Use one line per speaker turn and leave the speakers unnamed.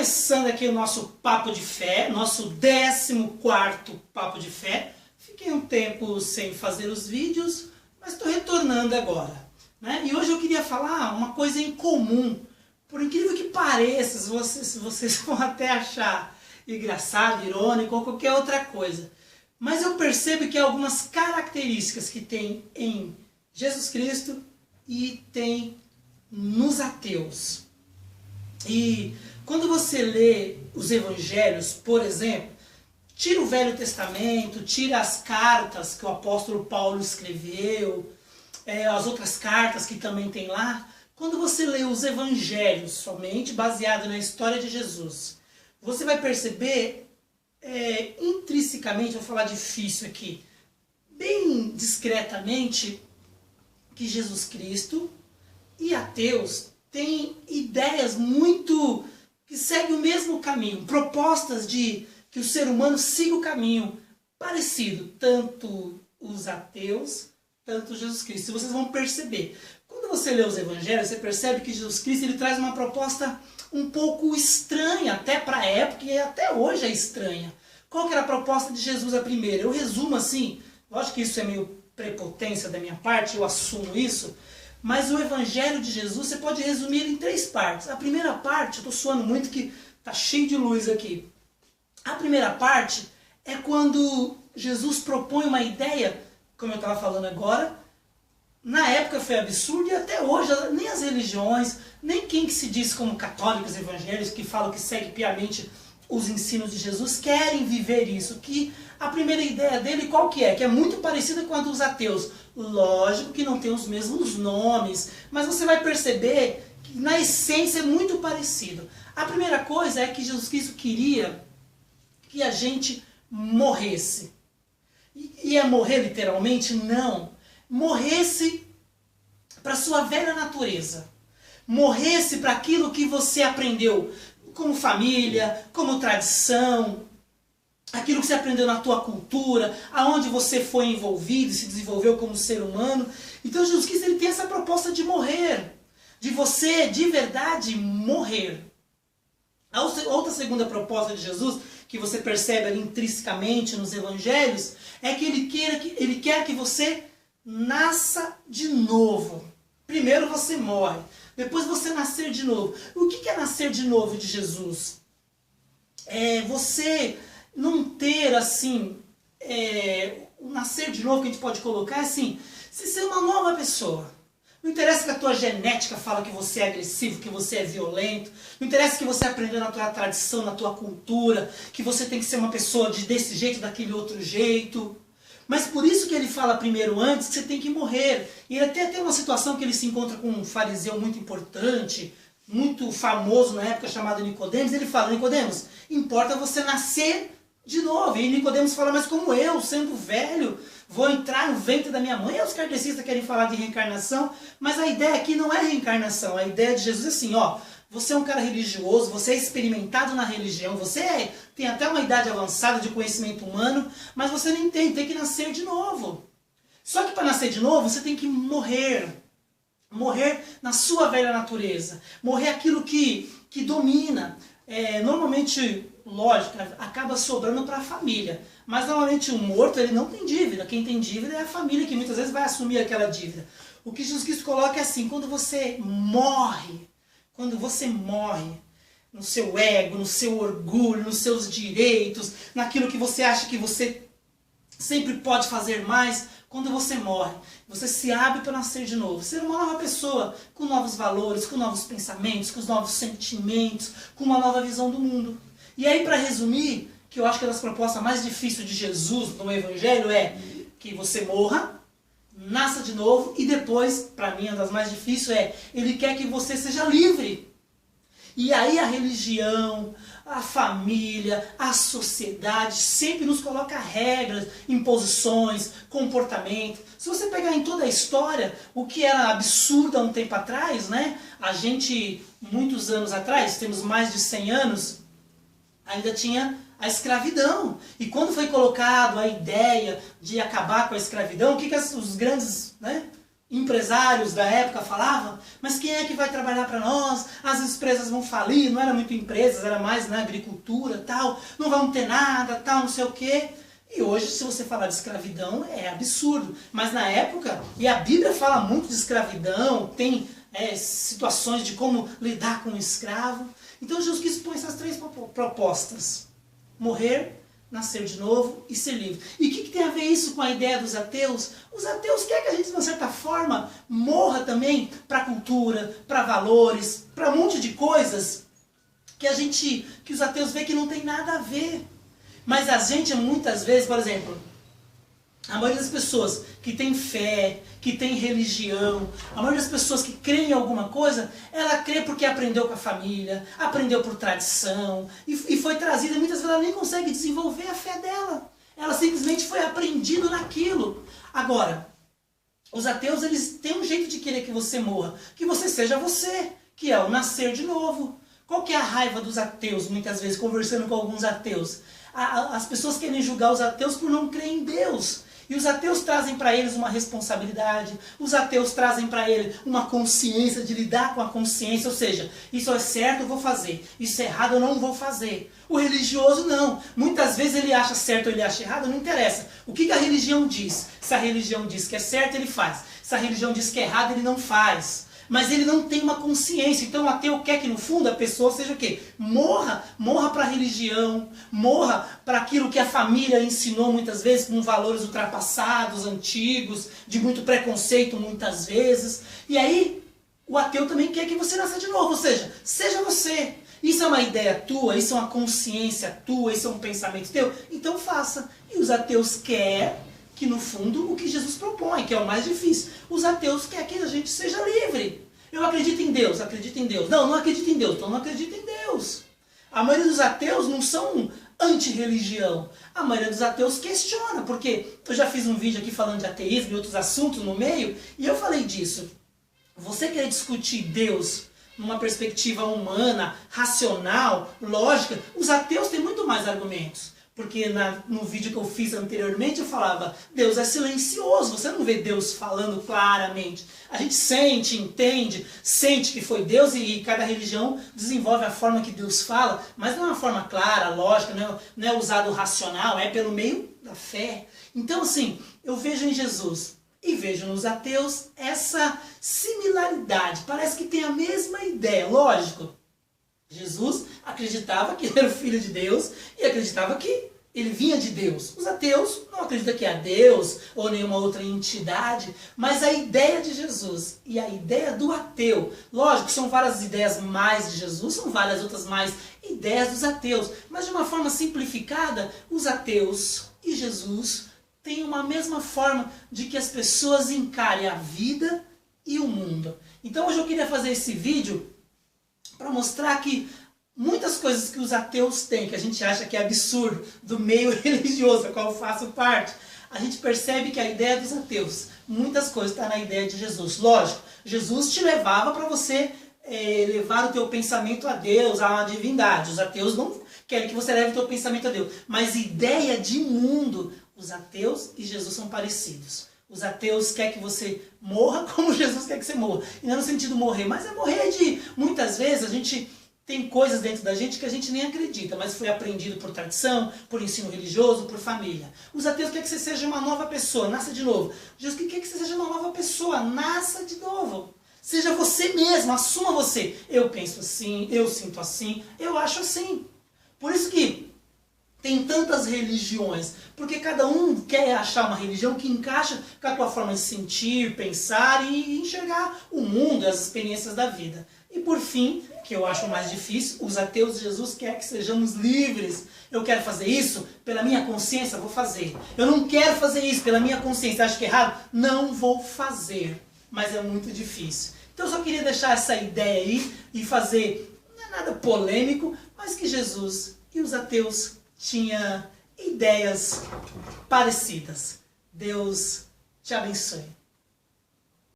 Começando aqui o nosso Papo de Fé, nosso 14º Papo de Fé. Fiquei um tempo sem fazer os vídeos, mas estou retornando agora, né? E hoje eu queria falar uma coisa em comum. Por incrível que pareça, vocês vão até achar engraçado, irônico ou qualquer outra coisa. Mas eu percebo que há algumas características que tem em Jesus Cristo e tem nos ateus. E quando você lê os evangelhos, por exemplo, tira o Velho Testamento, tira as cartas que o apóstolo Paulo escreveu, as outras cartas que também tem lá, quando você lê os evangelhos somente baseado na história de Jesus, você vai perceber intrinsecamente, vou falar difícil aqui, bem discretamente, que Jesus Cristo e ateus têm ideias muito que seguem o mesmo caminho, propostas de que o ser humano siga o caminho parecido, tanto os ateus, tanto Jesus Cristo. Vocês vão perceber. Quando você lê os evangelhos, você percebe que Jesus Cristo ele traz uma proposta um pouco estranha, até para a época, e até hoje é estranha. Qual que era a proposta de Jesus a primeira? Eu resumo assim, lógico que isso é meio prepotência da minha parte, eu assumo isso, mas o evangelho de Jesus você pode resumir ele em 3 partes. A primeira parte, eu estou suando muito que está cheio de luz aqui. A primeira parte é quando Jesus propõe uma ideia, como eu estava falando agora, na época foi absurdo e até hoje nem as religiões, nem quem que se diz como católicos evangélicos, que falam que segue piamente os ensinos de Jesus, querem viver isso. Que a primeira ideia dele qual que é? Que é muito parecida com a dos ateus. Lógico que não tem os mesmos nomes, mas você vai perceber que na essência é muito parecido. A primeira coisa é que Jesus Cristo queria que a gente morresse. E é morrer literalmente? Não. Morresse para sua velha natureza. Morresse para aquilo que você aprendeu como família, como tradição, aquilo que você aprendeu na tua cultura, aonde você foi envolvido e se desenvolveu como ser humano. Então Jesus Cristo ele tem essa proposta de morrer, de você de verdade morrer. A outra segunda proposta de Jesus, que você percebe ali intrinsecamente nos evangelhos, é que ele quer que você nasça de novo. Primeiro você morre, depois você nascer de novo. O que é nascer de novo de Jesus? É você não ter assim, o nascer de novo que a gente pode colocar é assim, se ser uma nova pessoa. Não interessa que a tua genética fala que você é agressivo, que você é violento. Não interessa que você aprendeu na tua tradição, na tua cultura, que você tem que ser uma pessoa desse jeito, daquele outro jeito. Mas por isso que ele fala primeiro antes que você tem que morrer. E até tem uma situação que ele se encontra com um fariseu muito importante, muito famoso na época, chamado Nicodemos. Ele fala, Nicodemos, importa você nascer de novo. E Nicodemos fala, mas como eu, sendo velho, vou entrar no ventre da minha mãe? Os kardecistas querem falar de reencarnação, mas a ideia aqui não é reencarnação. A ideia de Jesus é assim, ó, você é um cara religioso, você é experimentado na religião, você tem até uma idade avançada de conhecimento humano, mas você não entende, tem que nascer de novo. Só que para nascer de novo, você tem que morrer. Morrer na sua velha natureza. Morrer aquilo que domina. Normalmente, lógico, acaba sobrando para a família. Mas normalmente o morto ele não tem dívida. Quem tem dívida é a família, que muitas vezes vai assumir aquela dívida. O que Jesus Cristo coloca é assim, quando você morre no seu ego, no seu orgulho, nos seus direitos, naquilo que você acha que você sempre pode fazer mais, quando você morre, você se abre para nascer de novo, ser uma nova pessoa, com novos valores, com novos pensamentos, com novos sentimentos, com uma nova visão do mundo. E aí, para resumir, que eu acho que é uma das propostas mais difíceis de Jesus no Evangelho é que você morra, nasça de novo e depois, para mim, uma das mais difíceis ele quer que você seja livre. E aí a religião, a família, a sociedade sempre nos coloca regras, imposições, comportamento. Se você pegar em toda a história, o que era absurdo há um tempo atrás, né? A gente, muitos anos atrás, temos mais de 100 anos, ainda tinha a escravidão. E quando foi colocado a ideia de acabar com a escravidão, o que os grandes, né, empresários da época falavam, mas quem é que vai trabalhar para nós? As empresas vão falir, não era muito empresas, era mais na agricultura, tal, não vamos ter nada, tal, não sei o quê. E hoje, se você falar de escravidão, é absurdo. Mas na época, e a Bíblia fala muito de escravidão, tem situações de como lidar com o escravo. Então Jesus quis pôr essas três propostas: morrer, nascer de novo e ser livre. E o que tem a ver isso com a ideia dos ateus? Os ateus querem que a gente, de uma certa forma, morra também para a cultura, para valores, para um monte de coisas que os ateus veem que não tem nada a ver. Mas a gente, muitas vezes, por exemplo, a maioria das pessoas que tem fé, que tem religião, a maioria das pessoas que creem em alguma coisa, ela crê porque aprendeu com a família, aprendeu por tradição, e foi trazida, e muitas vezes ela nem consegue desenvolver a fé dela. Ela simplesmente foi aprendido naquilo. Agora, os ateus, eles têm um jeito de querer que você morra, que você seja você, que é o nascer de novo. Qual que é a raiva dos ateus, muitas vezes, conversando com alguns ateus? As pessoas querem julgar os ateus por não crer em Deus. E os ateus trazem para eles uma responsabilidade, os ateus trazem para ele uma consciência de lidar com a consciência, ou seja, isso é certo, eu vou fazer, isso é errado, eu não vou fazer. O religioso não, muitas vezes ele acha certo ou ele acha errado, não interessa. O que a religião diz? Se a religião diz que é certo, ele faz. Se a religião diz que é errado, ele não faz. Mas ele não tem uma consciência. Então o ateu quer que no fundo a pessoa seja o quê? Morra para a religião, morra para aquilo que a família ensinou muitas vezes, com valores ultrapassados, antigos, de muito preconceito muitas vezes. E aí o ateu também quer que você nasça de novo, ou seja você. Isso é uma ideia tua, isso é uma consciência tua, isso é um pensamento teu, então faça. E os ateus querem que no fundo o que Jesus propõe, que é o mais difícil. Os ateus querem que a gente seja livre. Eu acredito em Deus, acredito em Deus. Não acredito em Deus, então não acredito em Deus. A maioria dos ateus não são anti-religião. A maioria dos ateus questiona, porque eu já fiz um vídeo aqui falando de ateísmo e outros assuntos no meio, e eu falei disso. Você quer discutir Deus numa perspectiva humana, racional, lógica, os ateus têm muito mais argumentos. Porque no vídeo que eu fiz anteriormente eu falava, Deus é silencioso, você não vê Deus falando claramente. A gente sente, entende, sente que foi Deus e cada religião desenvolve a forma que Deus fala, mas não é uma forma clara, lógica, não é usado o racional, é pelo meio da fé. Então assim, eu vejo em Jesus e vejo nos ateus essa similaridade, parece que tem a mesma ideia, lógico. Jesus acreditava que ele era o Filho de Deus e acreditava que ele vinha de Deus. Os ateus não acreditam que é Deus ou nenhuma outra entidade, mas a ideia de Jesus e a ideia do ateu, lógico, são várias ideias mais de Jesus, são várias outras mais ideias dos ateus, mas de uma forma simplificada, os ateus e Jesus têm uma mesma forma de que as pessoas encarem a vida e o mundo. Então hoje eu queria fazer esse vídeo para mostrar que muitas coisas que os ateus têm, que a gente acha que é absurdo, do meio religioso, a qual eu faço parte, a gente percebe que a ideia dos ateus, muitas coisas estão na ideia de Jesus. Lógico, Jesus te levava para você levar o teu pensamento a Deus, a uma divindade. Os ateus não querem que você leve o teu pensamento a Deus. Mas ideia de mundo, os ateus e Jesus são parecidos. Os ateus querem que você morra como Jesus quer que você morra. E não é no sentido morrer, mas é morrer de... Muitas vezes a gente tem coisas dentro da gente que a gente nem acredita, mas foi aprendido por tradição, por ensino religioso, por família. Os ateus querem que você seja uma nova pessoa, nasça de novo. Jesus quer que você seja uma nova pessoa, nasça de novo. Seja você mesmo, assuma você. Eu penso assim, eu sinto assim, eu acho assim. Por isso que tem tantas religiões, porque cada um quer achar uma religião que encaixa com a tua forma de sentir, pensar e enxergar o mundo, as experiências da vida. E por fim, que eu acho mais difícil, os ateus de Jesus querem que sejamos livres. Eu quero fazer isso pela minha consciência, vou fazer. Eu não quero fazer isso pela minha consciência, acho que é errado, não vou fazer. Mas é muito difícil. Então eu só queria deixar essa ideia aí e fazer, não é nada polêmico, mas que Jesus e os ateus tinha ideias parecidas. Deus te abençoe.